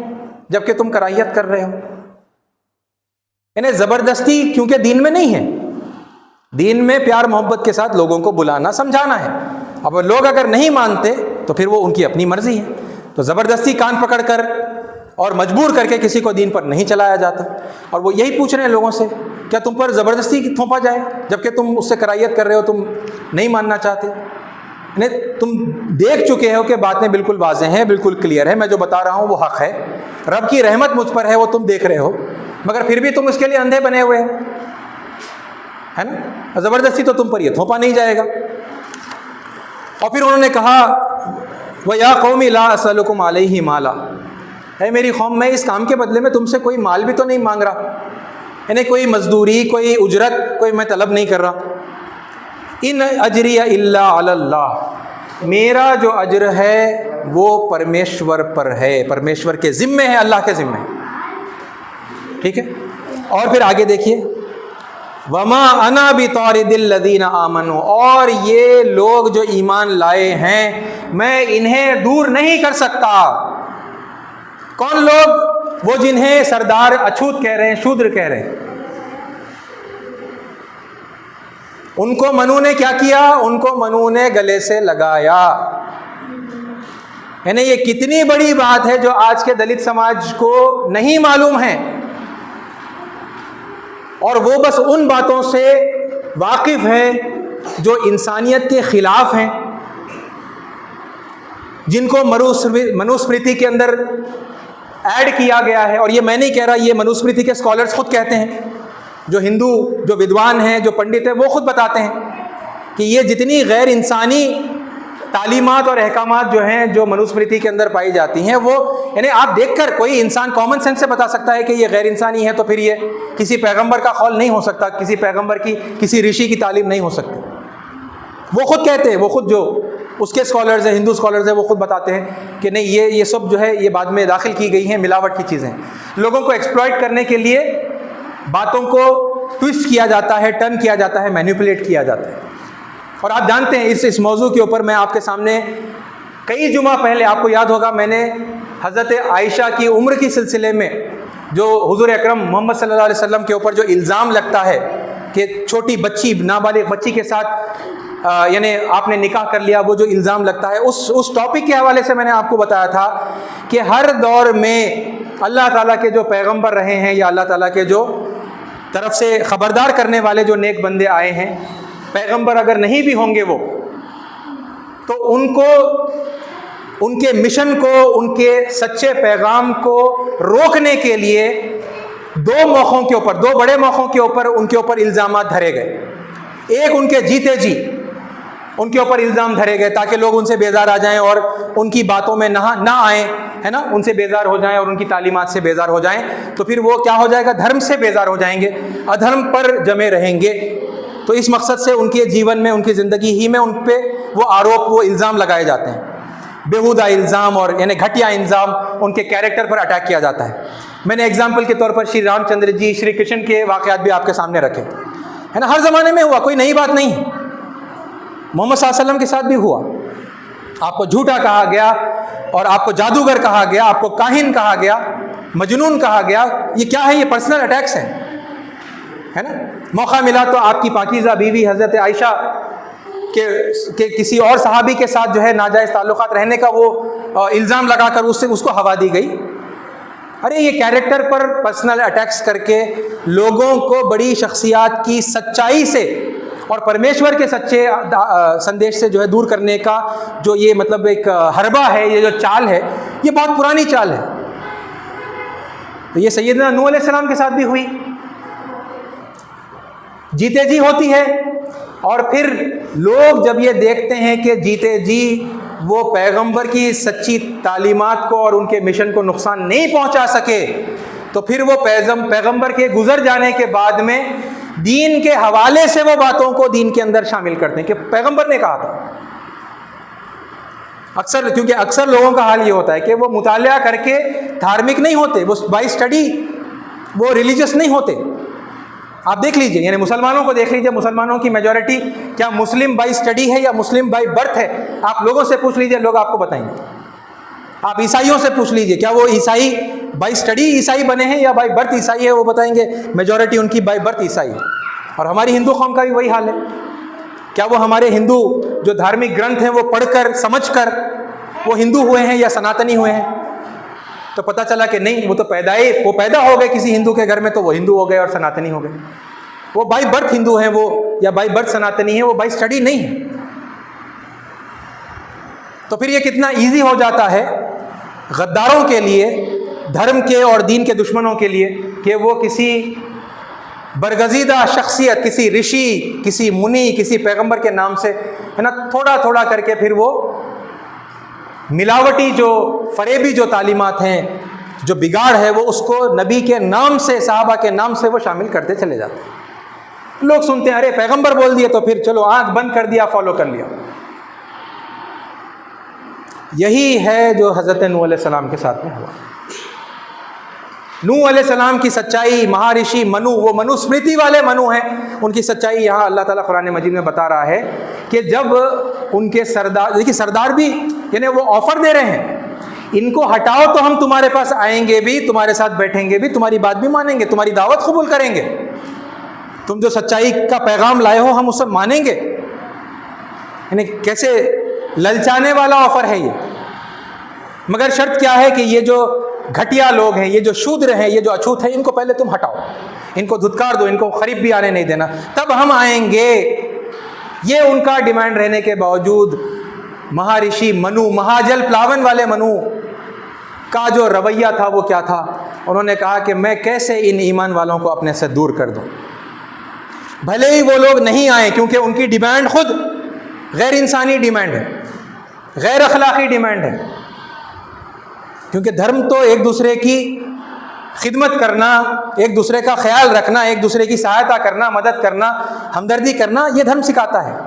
جبکہ تم کراہیت کر رہے ہو؟ یعنی زبردستی کیونکہ دین میں نہیں ہے، دین میں پیار محبت کے ساتھ لوگوں کو بلانا سمجھانا ہے. اب لوگ اگر نہیں مانتے تو پھر وہ ان کی اپنی مرضی ہے، تو زبردستی کان پکڑ کر اور مجبور کر کے کسی کو دین پر نہیں چلایا جاتا. اور وہ یہی پوچھ رہے ہیں لوگوں سے، کیا تم پر زبردستی تھوپا جائے جبکہ تم اس سے کراہیت کر رہے ہو، تم نہیں ماننا چاہتے؟ یعنی تم دیکھ چکے ہو کہ باتیں بالکل واضح ہیں، بالکل کلیئر ہے، میں جو بتا رہا ہوں وہ حق ہے، رب کی رحمت مجھ پر ہے، وہ تم دیکھ رہے ہو، مگر پھر بھی تم اس کے لیے اندھے بنے ہوئے ہیں، ہے نا. زبردستی تو تم پر یہ تھوپا نہیں جائے گا. اور پھر انہوں نے کہا وَيَا قَوْمِ لَا أَسْأَلُكُمْ عَلَيْهِ مَالًا، اے میری قوم، میں اس کام کے بدلے میں تم سے کوئی مال بھی تو نہیں مانگ رہا، یعنی کوئی مزدوری، کوئی اجرت، کوئی میں طلب نہیں کر رہا. ان اجری الا علی اللہ، میرا جو اجر ہے وہ پرمیشور پر ہے، پرمیشور کے ذمے ہے، اللہ کے ذمے ہے. ٹھیک ہے. اور پھر آگے دیکھیے وما انا بطارد الذین آمنوا، اور یہ لوگ جو ایمان لائے ہیں میں انہیں دور نہیں کر سکتا. کون لوگ؟ وہ جنہیں سردار اچھوت کہہ رہے ہیں، شودر کہہ رہے ہیں. ان کو منو نے کیا کیا؟ ان کو منو نے گلے سے لگایا. یعنی یہ کتنی بڑی بات ہے جو آج کے دلت سماج کو نہیں معلوم ہے، اور وہ بس ان باتوں سے واقف ہے جو انسانیت کے خلاف ہیں، جن کو منوسمرتی کے اندر ایڈ کیا گیا ہے. اور یہ میں نہیں کہہ رہا، یہ منوسمرتی کے اسکالرز خود کہتے ہیں، جو ہندو، جو ودوان ہیں، جو پنڈت ہیں، وہ خود بتاتے ہیں کہ یہ جتنی غیر انسانی تعلیمات اور احکامات جو ہیں جو منوسمرتی کے اندر پائی جاتی ہیں، وہ یعنی آپ دیکھ کر کوئی انسان کامن سینس سے بتا سکتا ہے کہ یہ غیر انسانی ہے، تو پھر یہ کسی پیغمبر کا قول نہیں ہو سکتا، کسی پیغمبر کی، کسی رشی کی تعلیم نہیں ہو سکتی. وہ خود کہتے ہیں، وہ خود جو اس کے اسکالرز ہیں، ہندو اسکالرز ہیں، وہ خود بتاتے ہیں کہ نہیں، یہ سب جو ہے یہ بعد میں داخل کی گئی ہیں، ملاوٹ کی چیزیں، لوگوں کو ایکسپلائٹ کرنے کے لیے باتوں کو ٹویسٹ کیا جاتا ہے، ٹرن کیا جاتا ہے، مینیپولیٹ کیا جاتا ہے. اور آپ جانتے ہیں اس موضوع کے اوپر میں آپ کے سامنے کئی جمعہ پہلے، آپ کو یاد ہوگا، میں نے حضرت عائشہ کی عمر کی سلسلے میں جو حضور اکرم محمد صلی اللہ علیہ وسلم کے اوپر جو الزام لگتا ہے کہ چھوٹی بچی، نابالغ بچی کے ساتھ یعنی آپ نے نکاح کر لیا، وہ جو الزام لگتا ہے، اس ٹاپک کے حوالے سے میں نے آپ کو بتایا تھا کہ ہر دور میں اللہ تعالیٰ کے جو پیغمبر رہے ہیں، یا اللہ تعالیٰ کے جو طرف سے خبردار کرنے والے جو نیک بندے آئے ہیں، پیغمبر اگر نہیں بھی ہوں گے وہ، تو ان کو، ان کے مشن کو، ان کے سچے پیغام کو روکنے کے لیے دو موقعوں کے اوپر، دو بڑے موقعوں کے اوپر ان کے اوپر الزامات دھرے گئے. ایک ان کے جیتے جی ان کے اوپر الزام دھرے گئے تاکہ لوگ ان سے بیزار آ جائیں اور ان کی باتوں میں نہ آئیں، ہے نا، ان سے بیزار ہو جائیں اور ان کی تعلیمات سے بیزار ہو جائیں، تو پھر وہ کیا ہو جائے گا؟ دھرم سے بیزار ہو جائیں گے، ادھرم پر جمے رہیں گے. تو اس مقصد سے ان کے جیون میں، ان کی زندگی ہی میں ان پہ وہ آروپ، وہ الزام لگائے جاتے ہیں، بےہودہ الزام، اور یعنی گھٹیا الزام ان کے کیریکٹر پر اٹیک کیا جاتا ہے. میں نے ایگزامپل کے طور پر شری رام چندر جی، شری کرشن کے واقعات بھی آپ کے سامنے رکھے، ہے نا. ہر زمانے میں ہوا، کوئی نئی بات نہیں ہے. محمد صلی اللہ علیہ وسلم کے ساتھ بھی ہوا. آپ کو جھوٹا کہا گیا، اور آپ کو جادوگر کہا گیا، آپ کو کاہن کہا گیا، مجنون کہا گیا. یہ کیا ہے؟ یہ پرسنل اٹیکس ہیں، ہے نا. موقع ملا تو آپ کی پاکیزہ بیوی حضرت عائشہ کہ کسی اور صحابی کے ساتھ جو ہے ناجائز تعلقات رہنے کا وہ الزام لگا کر اس کو ہوا دی گئی. ارے یہ کیریکٹر پر پرسنل اٹیکس کر کے لوگوں کو بڑی شخصیات کی سچائی سے اور پرمیشور کے سچے سندیش سے جو ہے دور کرنے کا جو یہ مطلب ایک حربہ ہے، یہ جو چال ہے، یہ بہت پرانی چال ہے۔ تو یہ سیدنا نوح علیہ السلام کے ساتھ بھی ہوئی، جیتے جی ہوتی ہے۔ اور پھر لوگ جب یہ دیکھتے ہیں کہ جیتے جی وہ پیغمبر کی سچی تعلیمات کو اور ان کے مشن کو نقصان نہیں پہنچا سکے، تو پھر وہ پیغمبر کے گزر جانے کے بعد میں دین کے حوالے سے وہ باتوں کو دین کے اندر شامل کرتے ہیں کہ پیغمبر نے کہا تھا۔ کیونکہ اکثر لوگوں کا حال یہ ہوتا ہے کہ وہ مطالعہ کر کے دھارمک نہیں ہوتے، وہ بائی اسٹڈی وہ ریلیجس نہیں ہوتے۔ آپ دیکھ لیجئے، یعنی مسلمانوں کو دیکھ لیجئے، مسلمانوں کی میجورٹی کیا مسلم بائی اسٹڈی ہے یا مسلم بائی برتھ ہے؟ آپ لوگوں سے پوچھ لیجئے، لوگ آپ کو بتائیں گے۔ آپ عیسائیوں سے پوچھ لیجئے، کیا وہ عیسائی بائی اسٹڈی عیسائی بنے ہیں یا بائی برتھ عیسائی ہے؟ وہ بتائیں گے میجورٹی ان کی بائی برتھ عیسائی ہے۔ اور ہماری ہندو قوم کا بھی وہی حال ہے۔ کیا وہ ہمارے ہندو جو دھارمک گرنتھ ہیں وہ پڑھ کر سمجھ کر وہ ہندو ہوئے ہیں یا سناتنی ہوئے ہیں؟ تو پتہ چلا کہ نہیں، وہ تو پیدا ہو گئے کسی ہندو کے گھر میں تو وہ ہندو ہو گئے اور سناتنی ہو گئے۔ وہ بائی برتھ ہندو ہیں وہ، یا بائی برتھ سناتنی ہیں، وہ بائی اسٹڈی نہیں ہے۔ تو پھر یہ کتنا ایزی ہو جاتا ہے غداروں کے لیے، دھرم کے اور دین کے دشمنوں کے لیے، کہ وہ کسی برگزیدہ شخصیت، کسی رشی، کسی منی، کسی پیغمبر کے نام سے ہے نا تھوڑا تھوڑا کر کے پھر وہ ملاوٹی جو فریبی جو تعلیمات ہیں، جو بگاڑ ہے، وہ اس کو نبی کے نام سے، صحابہ کے نام سے وہ شامل کرتے چلے جاتے ہیں۔ لوگ سنتے ہیں ارے پیغمبر بول دیے تو پھر چلو آنکھ بند کر دیا، فالو کر لیا۔ یہی ہے جو حضرت نوح علیہ السلام کے ساتھ میں ہوا۔ نوح علیہ السلام کی سچائی، مہارشی منو، وہ منو اسمرتی والے منو ہیں، ان کی سچائی یہاں اللہ تعالیٰ قرآن مجید میں بتا رہا ہے کہ جب ان کے سردار، دیکھیے سردار بھی یعنی وہ آفر دے رہے ہیں، ان کو ہٹاؤ تو ہم تمہارے پاس آئیں گے بھی، تمہارے ساتھ بیٹھیں گے بھی، تمہاری بات بھی مانیں گے، تمہاری دعوت قبول کریں گے، تم جو سچائی کا پیغام لائے ہو ہم اسے مانیں گے۔ یعنی کیسے للچانے والا آفر ہے یہ۔ مگر شرط کیا ہے کہ یہ جو گھٹیا لوگ ہیں، یہ جو شودر ہیں، یہ جو اچھوت ہیں، ان کو پہلے تم ہٹاؤ، ان کو دھتکار دو، ان کو قریب بھی آنے نہیں دینا، تب ہم آئیں گے۔ یہ ان کا ڈیمانڈ رہنے کے باوجود مہارشی منو، مہاجل پلاون والے منو کا جو رویہ تھا وہ کیا تھا؟ انہوں نے کہا کہ میں کیسے ان ایمان والوں کو اپنے سے دور کر دوں، بھلے ہی وہ لوگ نہیں آئیں، کیونکہ ان کی ڈیمانڈ خود غیر انسانی ڈیمانڈ ہے، غیر اخلاقی ڈیمانڈ ہے۔ کیونکہ دھرم تو ایک دوسرے کی خدمت کرنا، ایک دوسرے کا خیال رکھنا، ایک دوسرے کی سہایتا کرنا، مدد کرنا، ہمدردی کرنا، یہ دھرم سکھاتا ہے۔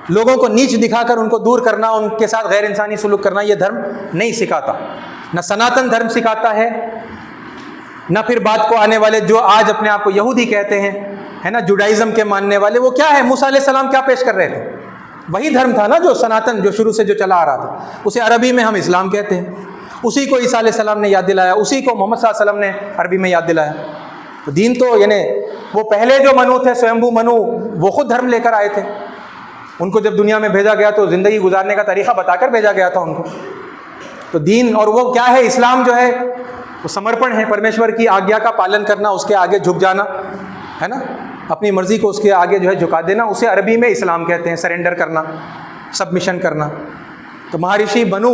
لوگوں کو نیچ دکھا کر ان کو دور کرنا، ان کے ساتھ غیر انسانی سلوک کرنا، یہ دھرم نہیں سکھاتا۔ نہ سناتن دھرم سکھاتا ہے، نہ پھر بات کو آنے والے جو آج اپنے آپ کو یہودی کہتے ہیں، ہے نا، جوڈائزم کے ماننے والے، وہ کیا ہے؟ موسیٰ علیہ السلام کیا پیش کر رہے تھے؟ وہی دھرم تھا نا جو سناتن، جو شروع سے جو چلا آ رہا تھا، اسے عربی میں ہم اسلام کہتے ہیں۔ اسی کو عیسیٰ علیہ السلام نے یاد دلایا، اسی کو محمد صلی اللہ علیہ وسلم نے عربی میں یاد دلایا۔ تو دین تو یعنی وہ پہلے جو منو تھے، سوئمبھو منو، وہ خود دھرم لے کر آئے تھے۔ ان کو جب دنیا میں بھیجا گیا تو زندگی گزارنے کا طریقہ بتا کر بھیجا گیا تھا ان کو۔ تو دین اور وہ کیا ہے؟ اسلام جو ہے وہ سمرپن ہے، پرمیشور کی آگیا کا پالن کرنا، اس کے آگے جھک جانا، ہے نا، اپنی مرضی کو اس کے آگے جو ہے جھکا دینا، اسے عربی میں اسلام کہتے ہیں، سرنڈر کرنا، سبمیشن کرنا۔ تو مہارشی منو،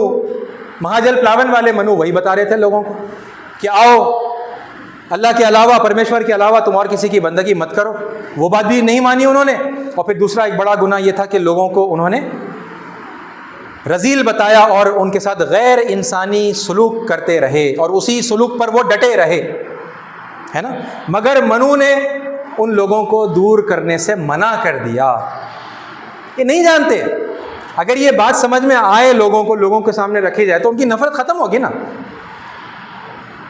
مہاجل پلاون والے منو وہی بتا رہے تھے لوگوں کو کہ آؤ اللہ کے علاوہ، پرمیشور کے علاوہ تم اور کسی کی بندگی مت کرو۔ وہ بات بھی نہیں مانی انہوں نے۔ اور پھر دوسرا ایک بڑا گناہ یہ تھا کہ لوگوں کو انہوں نے رذیل بتایا اور ان کے ساتھ غیر انسانی سلوک کرتے رہے، اور اسی سلوک پر وہ ڈٹے رہے، ہے نا۔ مگر منو نے ان لوگوں کو دور کرنے سے منع کر دیا۔ یہ نہیں جانتے، اگر یہ بات سمجھ میں آئے لوگوں کے سامنے رکھی جائے تو ان کی نفرت ختم ہوگی نا۔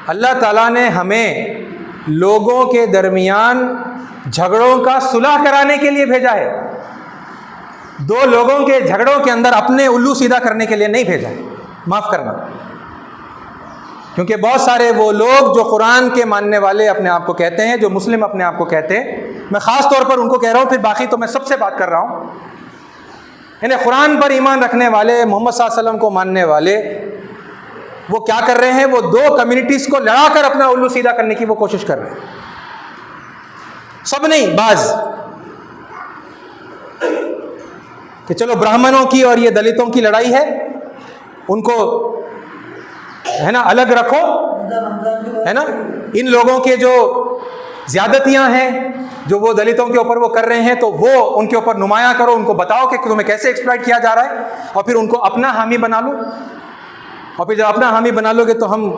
اللہ تعالیٰ نے ہمیں لوگوں کے درمیان جھگڑوں کا صلح کرانے کے لیے بھیجا ہے، دو لوگوں کے جھگڑوں کے اندر اپنے الو سیدھا کرنے کے لیے نہیں بھیجا ہے۔ معاف کرنا، کیونکہ بہت سارے وہ لوگ جو قرآن کے ماننے والے اپنے آپ کو کہتے ہیں، جو مسلم اپنے آپ کو کہتے ہیں، میں خاص طور پر ان کو کہہ رہا ہوں، پھر باقی تو میں سب سے بات کر رہا ہوں، یعنی قرآن پر ایمان رکھنے والے، محمد صلی اللہ علیہ وسلم کو ماننے والے، وہ کیا کر رہے ہیں؟ وہ دو کمیونٹیز کو لڑا کر اپنا الو سیدھا کرنے کی وہ کوشش کر رہے ہیں۔ سب نہیں، بعض کہ چلو برہمنوں کی اور یہ دلتوں کی لڑائی ہے، ان کو ہے نا الگ رکھو، ہے نا، ان لوگوں کے جو زیادتیاں ہیں جو وہ دلتوں کے اوپر وہ کر رہے ہیں تو وہ ان کے اوپر نمایاں کرو، ان کو بتاؤ کہ تمہیں کیسے ایکسپلائٹ کیا جا رہا ہے، اور پھر ان کو اپنا حامی بنا لو، اور پھر جب اپنا حامی بنا لو گے تو ہم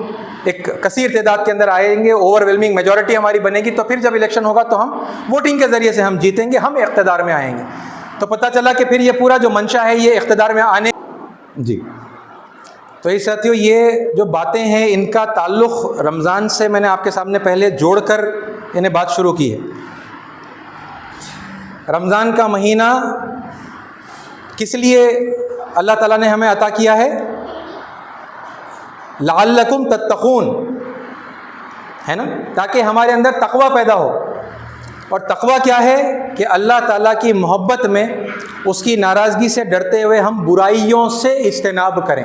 ایک کثیر تعداد کے اندر آئیں گے، اوور ویلمنگ میجورٹی ہماری بنے گی، تو پھر جب الیکشن ہوگا تو ہم ووٹنگ کے ذریعے سے ہم جیتیں گے، ہم اقتدار میں آئیں گے۔ تو پتہ چلا کہ پھر یہ پورا جو منشا ہے یہ اقتدار میں آنے جی۔ تو یہ ساتھیوں، یہ جو باتیں ہیں ان کا تعلق رمضان سے میں نے آپ کے سامنے پہلے جوڑ کر انہیں بات شروع کی ہے۔ رمضان کا مہینہ کس لیے اللہ تعالیٰ نے ہمیں عطا کیا ہے؟ لعلکم تتقون، ہے نا، تاکہ ہمارے اندر تقوی پیدا ہو۔ اور تقوی کیا ہے؟ کہ اللہ تعالیٰ کی محبت میں اس کی ناراضگی سے ڈرتے ہوئے ہم برائیوں سے اجتناب کریں۔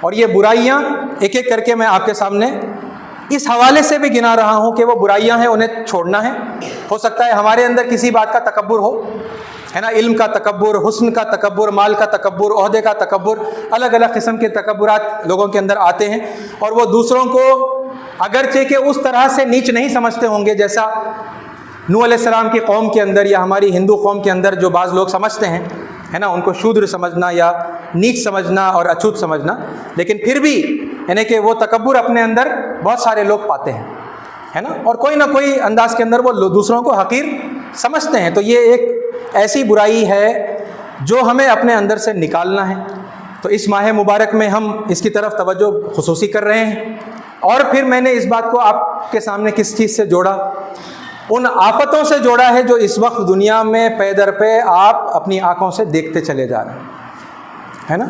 اور یہ برائیاں ایک ایک کر کے میں آپ کے سامنے اس حوالے سے بھی گنا رہا ہوں کہ وہ برائیاں ہیں انہیں چھوڑنا ہے۔ ہو سکتا ہے ہمارے اندر کسی بات کا تکبر ہو، ہے نا، علم کا تکبر، حسن کا تکبر، مال کا تکبر، عہدے کا تکبر، الگ الگ قسم کے تکبرات لوگوں کے اندر آتے ہیں، اور وہ دوسروں کو اگرچہ کہ اس طرح سے نیچ نہیں سمجھتے ہوں گے جیسا نوح علیہ السلام کی قوم کے اندر یا ہماری ہندو قوم کے اندر جو بعض لوگ سمجھتے ہیں، ہے نا، ان کو شودر سمجھنا یا نیچ سمجھنا اور اچھوت سمجھنا، لیکن پھر بھی یعنی کہ وہ تکبر اپنے اندر بہت سارے لوگ پاتے ہیں، ہے نا، اور کوئی نہ کوئی انداز کے اندر وہ دوسروں کو حقیر سمجھتے ہیں۔ تو یہ ایک ایسی برائی ہے جو ہمیں اپنے اندر سے نکالنا ہے۔ تو اس ماہ مبارک میں ہم اس کی طرف توجہ خصوصی کر رہے ہیں۔ اور پھر میں نے اس بات کو آپ کے سامنے کس چیز سے جوڑا؟ ان آفتوں سے جوڑا ہے جو اس وقت دنیا میں پے در پہ آپ اپنی آنکھوں سے دیکھتے چلے جا رہے ہیں، ہے نا،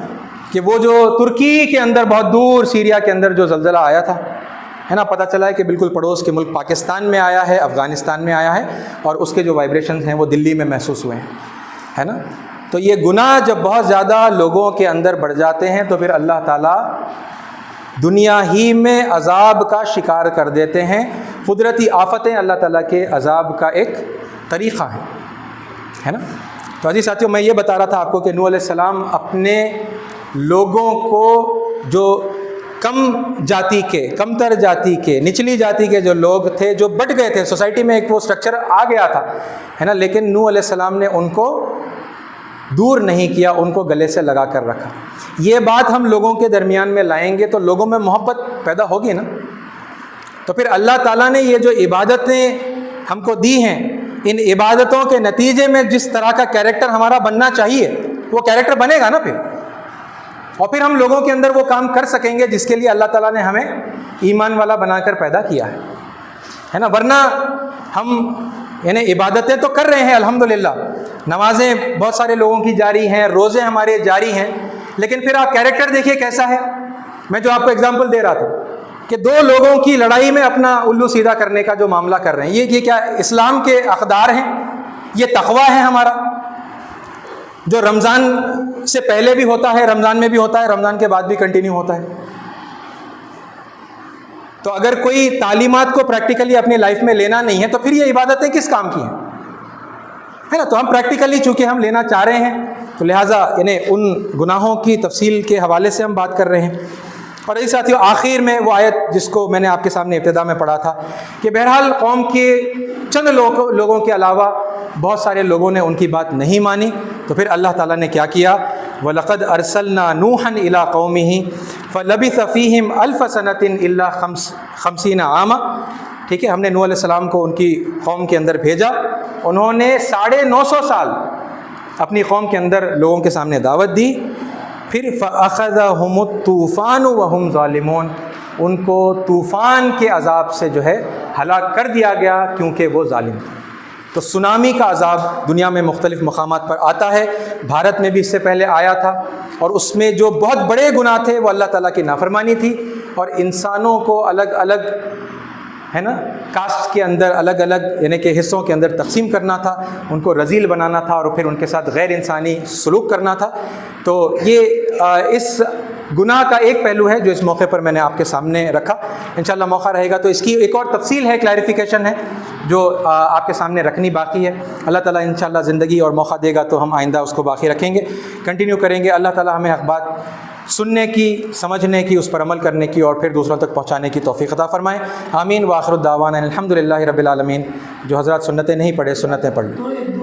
کہ وہ جو ترکی کے اندر بہت دور سیریا کے اندر جو زلزلہ آیا تھا، ہے نا، پتہ چلا ہے کہ بالکل پڑوس کے ملک پاکستان میں آیا ہے، افغانستان میں آیا ہے، اور اس کے جو وائبریشنز ہیں وہ دلی میں محسوس ہوئے ہیں، ہے نا۔ تو یہ گناہ جب بہت زیادہ لوگوں کے اندر بڑھ جاتے ہیں تو پھر اللہ تعالیٰ دنیا ہی میں عذاب کا شکار کر دیتے ہیں۔ قدرتی آفتیں اللہ تعالیٰ کے عذاب کا ایک طریقہ ہے نا۔ تو عزیز ساتھیوں، میں یہ بتا رہا تھا آپ کو کہ نوح علیہ السلام اپنے لوگوں کو جو کمتر جاتی کے نچلی جاتی کے جو لوگ تھے، جو بٹ گئے تھے سوسائٹی میں، ایک وہ سٹرکچر آ گیا تھا، ہے نا، لیکن نوح علیہ السلام نے ان کو دور نہیں کیا، ان کو گلے سے لگا کر رکھا۔ یہ بات ہم لوگوں کے درمیان میں لائیں گے تو لوگوں میں محبت پیدا ہوگی نا۔ تو پھر اللہ تعالیٰ نے یہ جو عبادتیں ہم کو دی ہیں، ان عبادتوں کے نتیجے میں جس طرح کا کیریکٹر ہمارا بننا چاہیے وہ کیریکٹر بنے گا نا پھر، اور پھر ہم لوگوں کے اندر وہ کام کر سکیں گے جس کے لیے اللہ تعالیٰ نے ہمیں ایمان والا بنا کر پیدا کیا ہے نا۔ ورنہ ہم یعنی عبادتیں تو کر رہے ہیں الحمدللہ، نمازیں بہت سارے لوگوں کی جاری ہیں، روزے ہمارے جاری ہیں، لیکن پھر آپ کیریکٹر دیکھیے کیسا ہے۔ میں جو آپ کو اگزامپل دے رہا تھا کہ دو لوگوں کی لڑائی میں اپنا الو سیدھا کرنے کا جو معاملہ کر رہے ہیں، یہ کیا اسلام کے اقدار ہیں؟ یہ تقویٰ ہے ہمارا، جو رمضان سے پہلے بھی ہوتا ہے، رمضان میں بھی ہوتا ہے، رمضان کے بعد بھی کنٹینیو ہوتا ہے۔ تو اگر کوئی تعلیمات کو پریکٹیکلی اپنی لائف میں لینا نہیں ہے تو پھر یہ عبادتیں کس کام کی ہیں، ہے نا۔ تو ہم پریکٹیکلی چونکہ ہم لینا چاہ رہے ہیں تو لہٰذا یعنی ان گناہوں کی تفصیل کے حوالے سے ہم بات کر رہے ہیں۔ اور اسی ساتھیوں، آخر میں وہ آیت جس کو میں نے آپ کے سامنے ابتدا میں پڑھا تھا کہ بہرحال قوم کے چند لوگوں کے علاوہ بہت سارے لوگوں نے ان کی بات نہیں مانی، تو پھر اللہ تعالیٰ نے کیا کیا؟ وَلَقَدْ أَرْسَلْنَا نُوحًا إِلَىٰ قَوْمِهِ فَلَبِثَ فِيهِمْ أَلْفَ سَنَةٍ إِلَّا 50 عَامًا۔ ٹھیک ہے، ہم نے نوح علیہ السلام کو ان کی قوم کے اندر بھیجا، انہوں نے 950 سال اپنی قوم کے اندر لوگوں کے سامنے دعوت دی، پھر فَأَخَذَهُمُ الطُّوفَانُ وَهُمْ ظَالِمُونَ، ان کو طوفان کے عذاب سے جو ہے ہلاک کر دیا گیا کیونکہ وہ ظالم تھے۔ تو سونامی کا عذاب دنیا میں مختلف مقامات پر آتا ہے، بھارت میں بھی اس سے پہلے آیا تھا، اور اس میں جو بہت بڑے گناہ تھے وہ اللہ تعالیٰ کی نافرمانی تھی، اور انسانوں کو الگ الگ ہے نا کاسٹ کے اندر الگ الگ یعنی کہ حصوں کے اندر تقسیم کرنا تھا، ان کو رذیل بنانا تھا، اور پھر ان کے ساتھ غیر انسانی سلوک کرنا تھا۔ تو یہ اس گناہ کا ایک پہلو ہے جو اس موقع پر میں نے آپ کے سامنے رکھا. انشاءاللہ موقع رہے گا تو اس کی ایک اور تفصیل ہے, کلیریفیکیشن ہے جو آپ کے سامنے رکھنی باقی ہے. اللہ تعالیٰ انشاءاللہ زندگی اور موقع دے گا تو ہم آئندہ اس کو باقی رکھیں گے, کنٹینیو کریں گے. اللہ تعالیٰ ہمیں حق بات سننے کی, سمجھنے کی, اس پر عمل کرنے کی اور پھر دوسروں تک پہنچانے کی توفیق عطا فرمائیں. آمین. وآخر الدعوانا الحمدللہ رب العالمین. جو حضرات سنتیں نہیں پڑھے سنتیں پڑھ لیں.